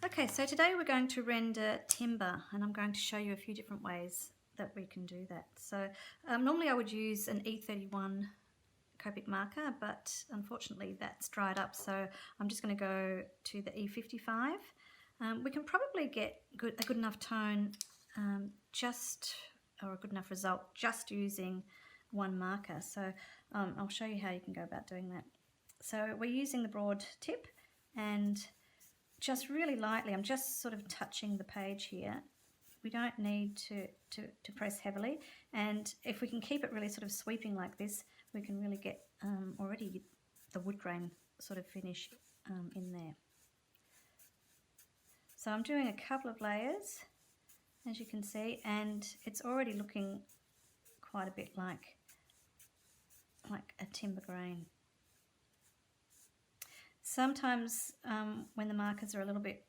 Okay, so today we're going to render timber, and I'm going to show you a few different ways that we can do that. So normally I would use an E31 Copic marker, but unfortunately that's dried up, so I'm just going to go to the E55. We can probably get a good enough tone or a good enough result just using one marker. So I'll show you how you can go about doing that. So we're using the broad tip, and just really lightly, I'm just sort of touching the page here. We don't need to press heavily, and if we can keep it really sort of sweeping like this, we can really get already the wood grain sort of finish in there. So I'm doing a couple of layers, as you can see, and it's already looking quite a bit like a timber grain. Sometimes when the markers are a little bit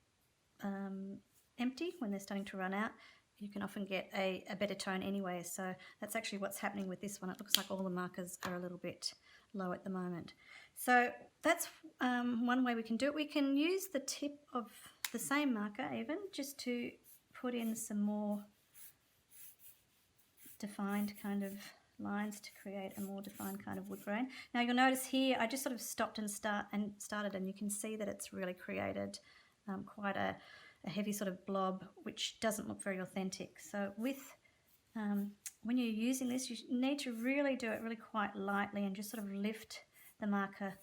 empty, when they're starting to run out, you can often get a better tone anyway. So that's actually what's happening with this one. It looks like all the markers are a little bit low at the moment. So that's one way we can do it. We can use the tip of the same marker even just to put in some more defined kind of lines to create a more defined kind of wood grain. Now you'll notice here I just sort of stopped and started, and you can see that it's really created quite a heavy sort of blob, which doesn't look very authentic. So with when you're using this, you need to really do it really quite lightly and just sort of lift the marker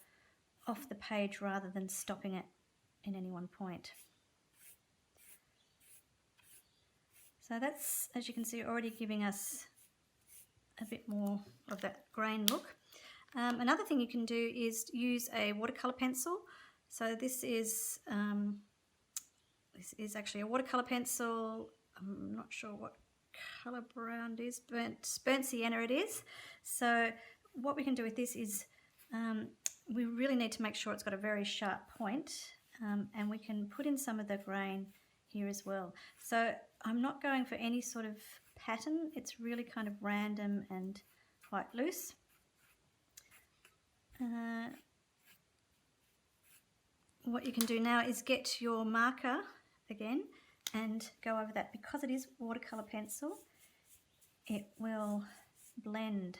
off the page rather than stopping it in any one point. So that's, as you can see, already giving us a bit more of that grain look. Another thing you can do is use a watercolor pencil. So this is actually a watercolor pencil. I'm not sure what color brown it is, burnt sienna it is. So what we can do with this is we really need to make sure it's got a very sharp point, and we can put in some of the grain here as well. So I'm not going for any sort of pattern, it's really kind of random and quite loose. What you can do now is get your marker again and go over that. Because it is watercolor pencil, it will blend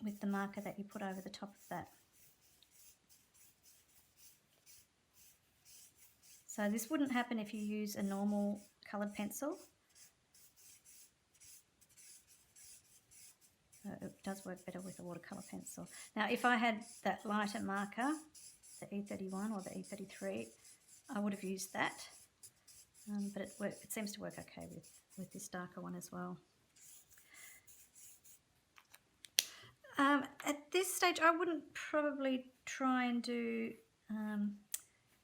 with the marker that you put over the top of that. So this wouldn't happen if you use a normal coloured pencil. So it does work better with a watercolour pencil. Now if I had that lighter marker, the E31 or the E33, I would have used that, but it seems to work okay with this darker one as well. At this stage I wouldn't probably try and do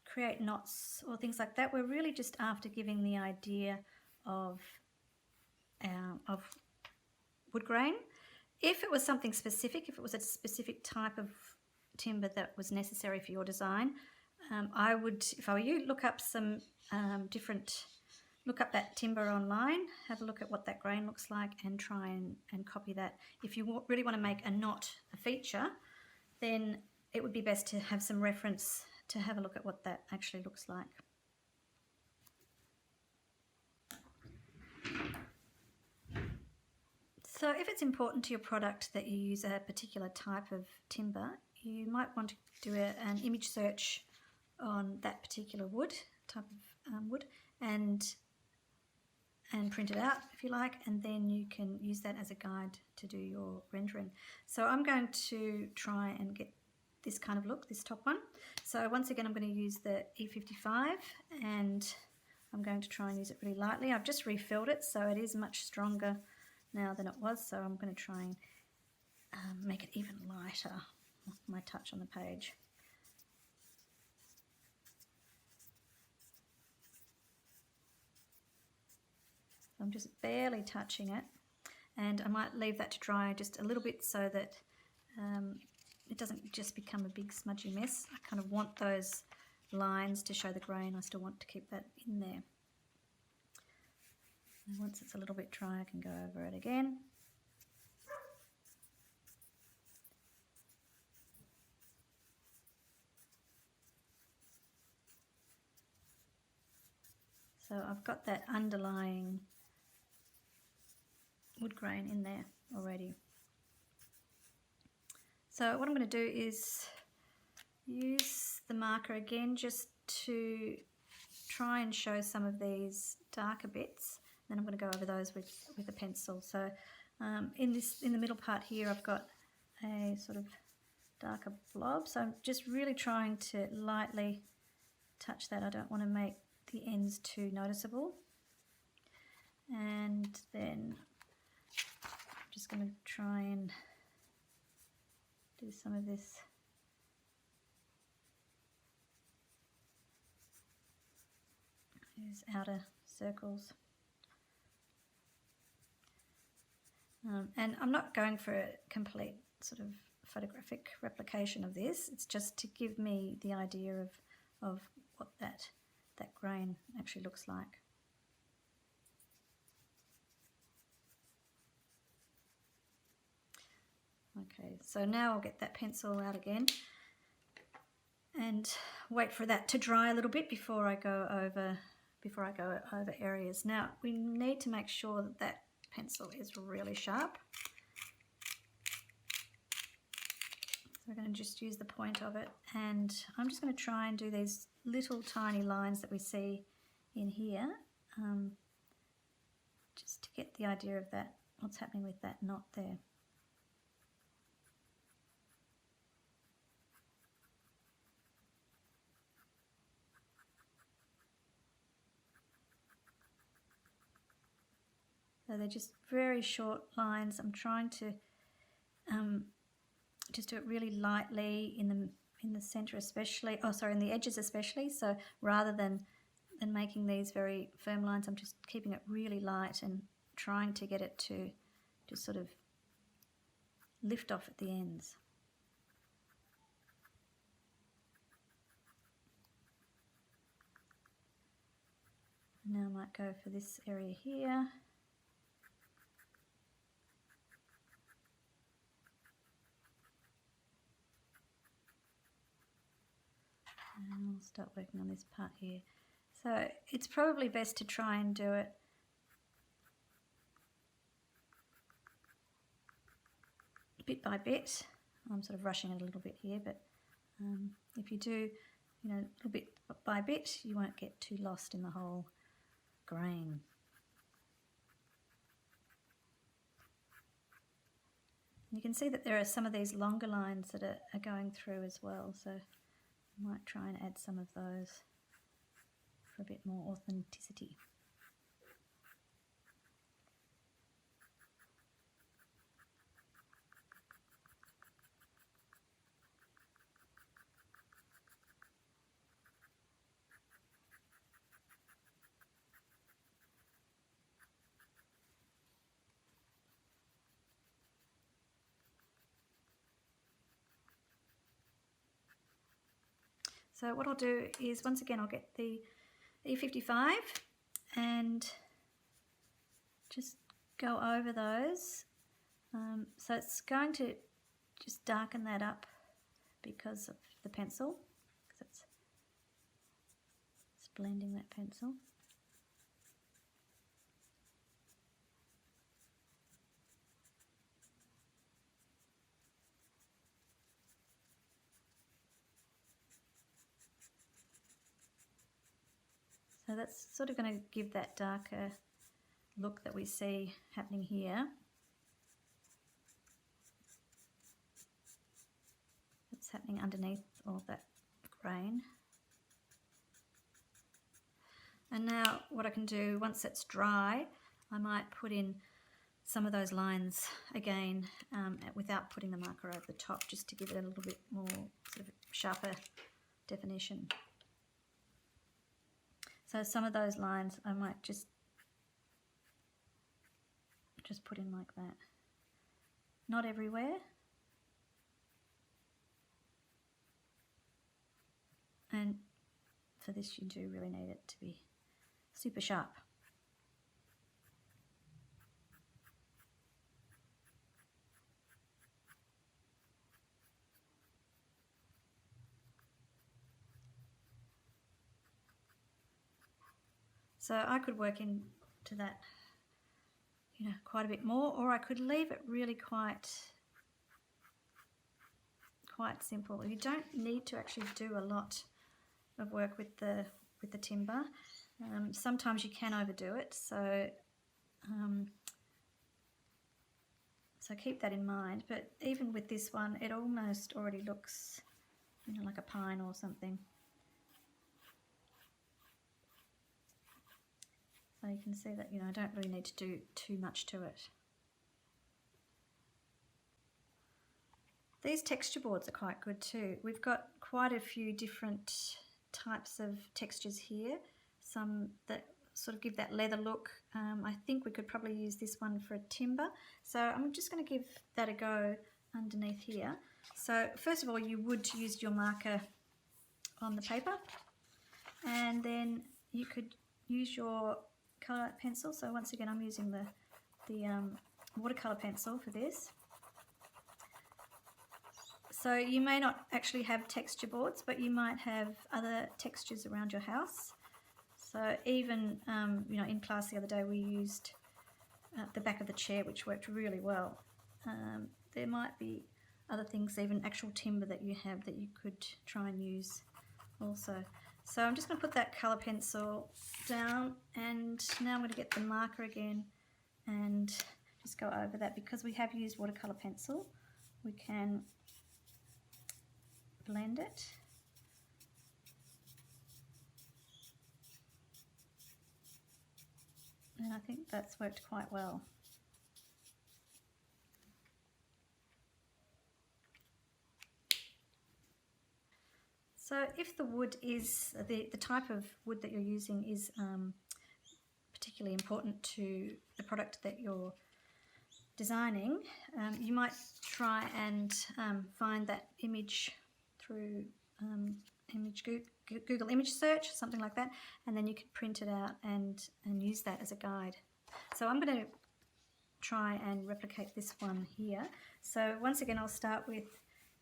create knots or things like that. We're really just after giving the idea of wood grain. If it was something specific, if it was a specific type of timber that was necessary for your design, I would, if I were you, look up some look up that timber online, have a look at what that grain looks like, and try and copy that. If you really want to make a knot a feature, then it would be best to have some reference to have a look at what that actually looks like. So if it's important to your product that you use a particular type of timber, you might want to do an image search on that particular type of wood, and print it out if you like, and then you can use that as a guide to do your rendering. So I'm going to try and get this kind of look, this top one. So once again I'm going to use the E55, and I'm going to try and use it really lightly. I've just refilled it, so it is much stronger now than it was, so I'm going to try and make it even lighter with my touch on the page. I'm just barely touching it, and I might leave that to dry just a little bit so that it doesn't just become a big smudgy mess. I kind of want those lines to show the grain. I still want to keep that in there. And once it's a little bit dry, I can go over it again. So I've got that underlying wood grain in there already. So what I'm going to do is use the marker again just to try and show some of these darker bits. Then I'm going to go over those with a pencil. So in the middle part here I've got a sort of darker blob. So I'm just really trying to lightly touch that. I don't want to make the ends too noticeable. And then I'm just going to try and do some of this these outer circles. And I'm not going for a complete sort of photographic replication of this. It's just to give me the idea of what that grain actually looks like. Okay, so now I'll get that pencil out again and wait for that to dry a little bit before I go over areas. Now we need to make sure that that pencil is really sharp. So we're going to just use the point of it, and I'm just going to try and do these little tiny lines that we see in here, just to get the idea of that, what's happening with that knot there. So they're just very short lines. I'm trying to just do it really lightly in the center especially, in the edges especially. So rather than making these very firm lines, I'm just keeping it really light and trying to get it to just sort of lift off at the ends. Now I might go for this area here. And I'll start working on this part here. So it's probably best to try and do it bit by bit. I'm sort of rushing it a little bit here, but if you do, a little bit by bit, you won't get too lost in the whole grain. You can see that there are some of these longer lines that are going through as well, so I might try and add some of those for a bit more authenticity. So what I'll do is, once again, I'll get the E55 and just go over those. So it's going to just darken that up because of the pencil, because it's blending that pencil. So that's sort of going to give that darker look that we see happening here. That's happening underneath all that grain. And now what I can do, once it's dry, I might put in some of those lines again without putting the marker over the top, just to give it a little bit more sort of sharper definition. So some of those lines I might just put in like that. Not everywhere. And for this you do really need it to be super sharp. So I could work into that, you know, quite a bit more, or I could leave it really quite simple. You don't need to actually do a lot of work with the timber. Sometimes you can overdo it, so so keep that in mind. But even with this one, it almost already looks, you know, like a pine or something. So you can see that, you know, I don't really need to do too much to it. These texture boards are quite good too. We've got quite a few different types of textures here. Some that sort of give that leather look. I think we could probably use this one for a timber. So I'm just going to give that a go underneath here. So first of all, you would use your marker on the paper, and then you could use your colour pencil. So once again, I'm using the watercolour pencil for this. So you may not actually have texture boards, but you might have other textures around your house. So even, you know, in class the other day we used the back of the chair, which worked really well. There might be other things, even actual timber that you have, that you could try and use also. So I'm just going to put that colour pencil down, and now I'm going to get the marker again and just go over that. Because we have used watercolour pencil, we can blend it. And I think that's worked quite well. So if the wood is, the type of wood that you're using is particularly important to the product that you're designing, you might try and find that image through Google image search, something like that, and then you can print it out and use that as a guide. So I'm going to try and replicate this one here. So once again, I'll start with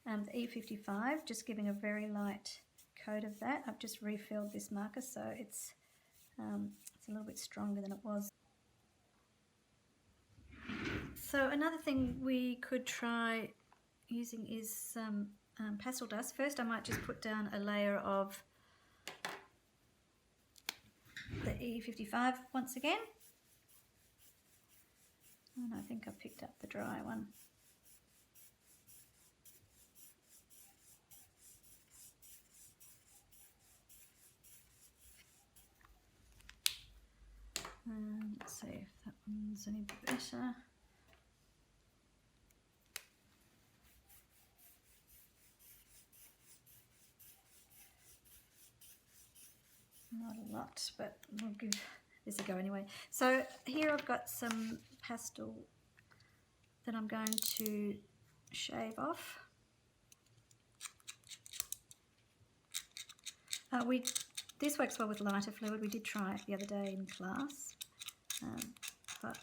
the E55, just giving a very light coat of that. I've just refilled this marker, so it's a little bit stronger than it was. So another thing we could try using is some pastel dust. First I might just put down a layer of the E55 once again. And I think I picked up the dry one. Let's see if that one's any better. Not a lot, but we'll give this a go anyway. So here I've got some pastel that I'm going to shave off. This works well with lighter fluid. We did try it the other day in class, but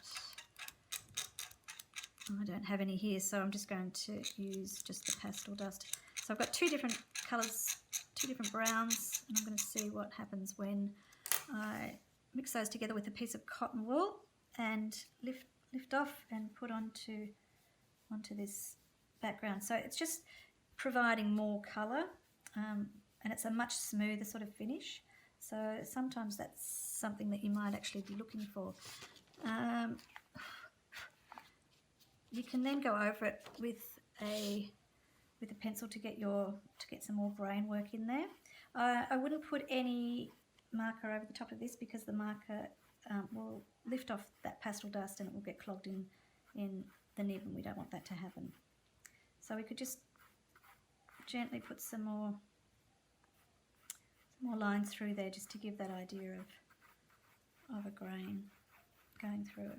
I don't have any here, so I'm just going to use just the pastel dust. So I've got two different colours, two different browns, and I'm going to see what happens when I mix those together with a piece of cotton wool and lift off and put onto this background. So it's just providing more colour, and it's a much smoother sort of finish. So sometimes that's something that you might actually be looking for. You can then go over it with a pencil to get some more grain work in there. I wouldn't put any marker over the top of this, because the marker will lift off that pastel dust and it will get clogged in the nib, and we don't want that to happen. So we could just gently put some more lines through there, just to give that idea of a grain going through it.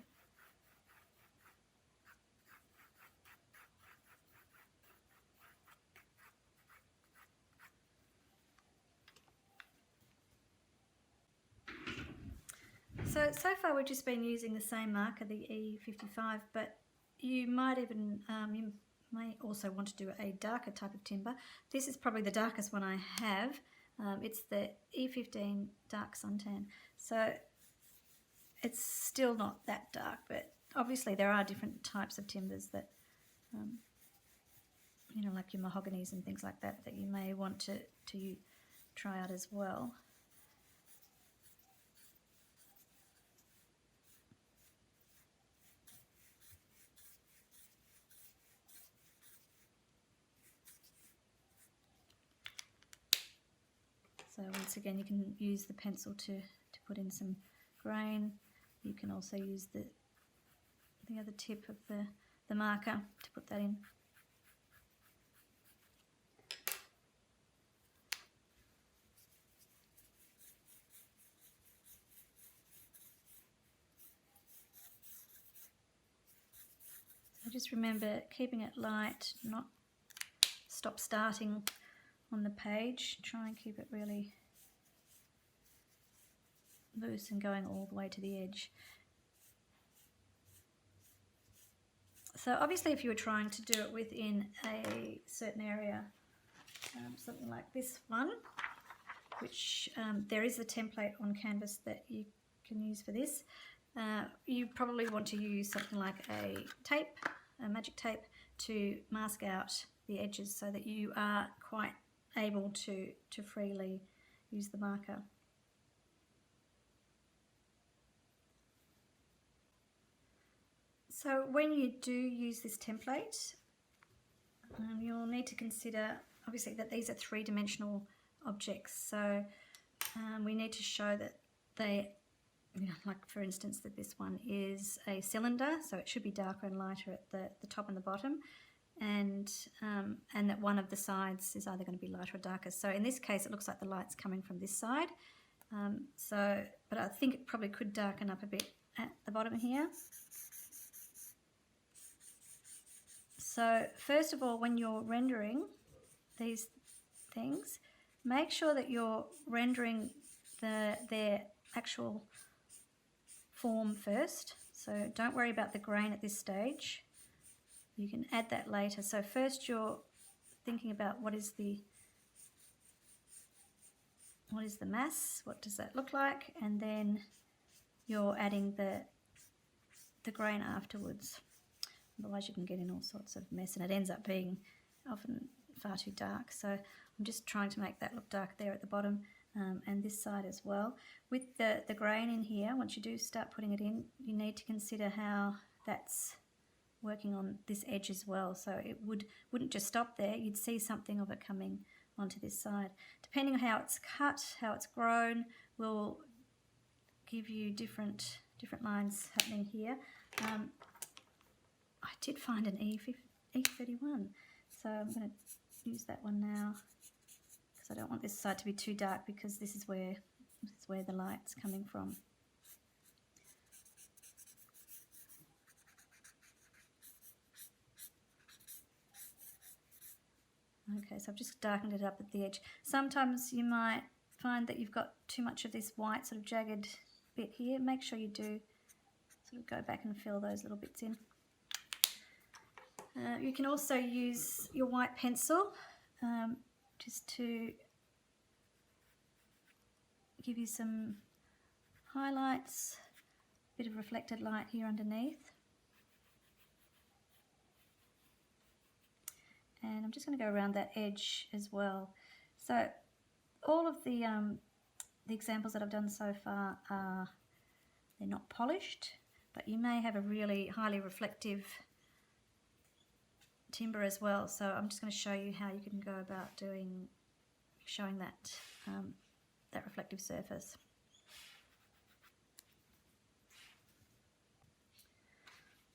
So far we've just been using the same marker, the E55, but you might even, you may also want to do a darker type of timber. This is probably the darkest one I have. It's the E15 Dark Suntan. So it's still not that dark, but obviously there are different types of timbers that, you know, like your mahoganies and things like that, that you may want to try out as well. So once again, you can use the pencil to put in some grain. You can also use the other tip of the marker to put that in. So just remember keeping it light, not stop starting on the page. Try and keep it really loose and going all the way to the edge. So obviously if you were trying to do it within a certain area, something like this one, which there is a template on Canvas that you can use for this, you probably want to use something like a tape, a magic tape, to mask out the edges so that you are quite able to freely use the marker. So when you do use this template, you'll need to consider obviously that these are three-dimensional objects, so we need to show that they, you know, like for instance that this one is a cylinder, so it should be darker and lighter at the top and the bottom, and that one of the sides is either going to be lighter or darker. So in this case it looks like the light's coming from this side, but I think it probably could darken up a bit at the bottom here. So first of all, when you're rendering these things, make sure that you're rendering their actual form first. So don't worry about the grain at this stage. You can add that later. So first you're thinking about what is the mass, what does that look like, and then you're adding the grain afterwards. Otherwise you can get in all sorts of mess and it ends up being often far too dark. So I'm just trying to make that look dark there at the bottom, and this side as well. With the grain in here, once you do start putting it in, you need to consider how that's working on this edge as well. So it wouldn't just stop there, you'd see something of it coming onto this side. Depending on how it's cut, how it's grown, will give you different lines happening here. I did find an E31, so I'm going to use that one now because I don't want this side to be too dark, because this is where the light's coming from. Okay, so I've just darkened it up at the edge. Sometimes you might find that you've got too much of this white sort of jagged bit here. Make sure you do sort of go back and fill those little bits in. You can also use your white pencil just to give you some highlights, a bit of reflected light here underneath. And I'm just going to go around that edge as well. So all of the examples that I've done so far they're not polished, but you may have a really highly reflective timber as well. So I'm just going to show you how you can go about showing that that reflective surface.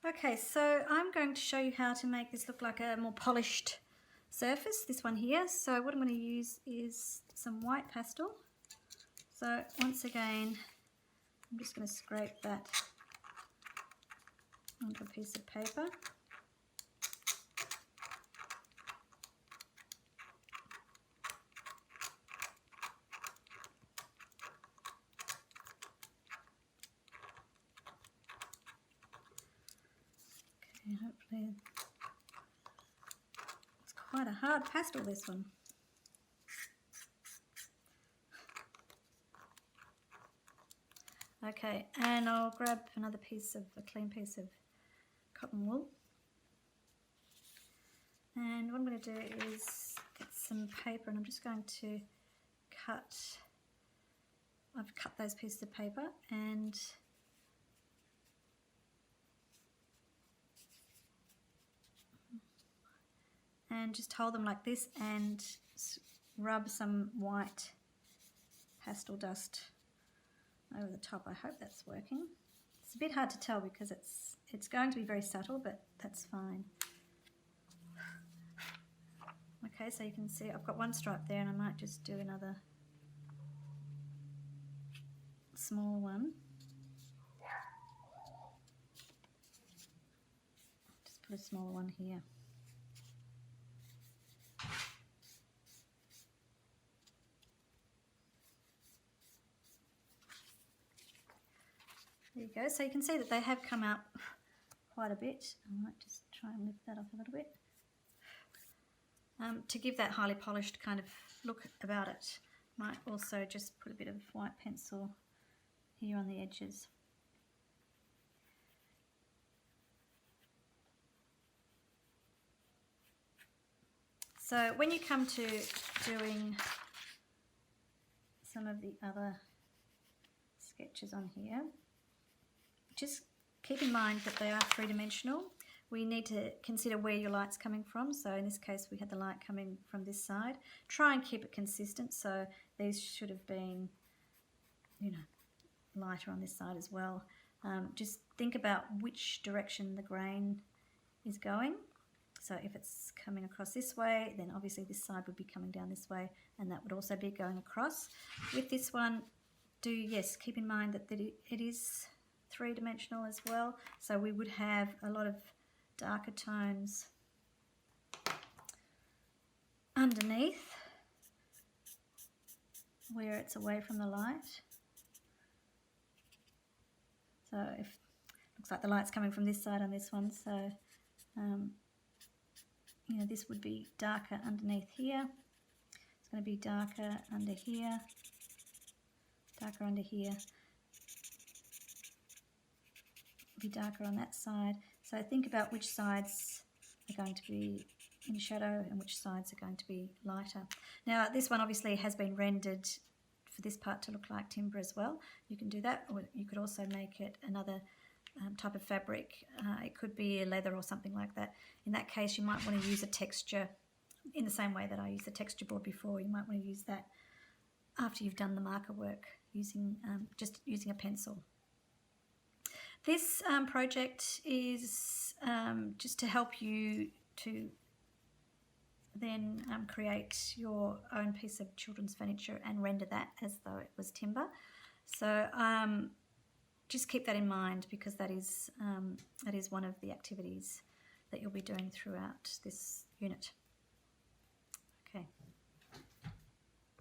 Okay, so I'm going to show you how to make this look like a more polished surface, this one here. So what I'm going to use is some white pastel. So once again, I'm just going to scrape that onto a piece of paper. Hopefully, it's quite a hard pastel, this one. Okay, and I'll grab another piece of, a clean piece of cotton wool. And what I'm going to do is get some paper, and I'm just going to I've cut those pieces of paper and just hold them like this and rub some white pastel dust over the top. I hope that's working. It's a bit hard to tell because it's going to be very subtle, but that's fine. Okay, so you can see I've got one stripe there, and I might just do another small one. Just put a smaller one here. There you go. So you can see that they have come out quite a bit. I might just try and lift that up a little bit. To give that highly polished kind of look about it, might also just put a bit of white pencil here on the edges. So when you come to doing some of the other sketches on here, just keep in mind that they are three-dimensional. We need to consider where your light's coming from. So in this case, we had the light coming from this side. Try and keep it consistent. So these should have been, you know, lighter on this side as well. Just think about which direction the grain is going. So if it's coming across this way, then obviously this side would be coming down this way, and that would also be going across. With this one, keep in mind that it is three-dimensional as well. So we would have a lot of darker tones underneath where it's away from the light. So looks like the light's coming from this side on this one, so you know, this would be darker underneath here. It's going to be darker under here, darker under here, be darker on that side. So think about which sides are going to be in shadow and which sides are going to be lighter. Now this one obviously has been rendered for this part to look like timber as well. You can do that, or you could also make it another type of fabric. It could be a leather or something like that. In that case, you might want to use a texture in the same way that I used the texture board before. You might want to use that after you've done the marker work, just using a pencil. This project is just to help you to then create your own piece of children's furniture and render that as though it was timber. So just keep that in mind, because that is one of the activities that you'll be doing throughout this unit.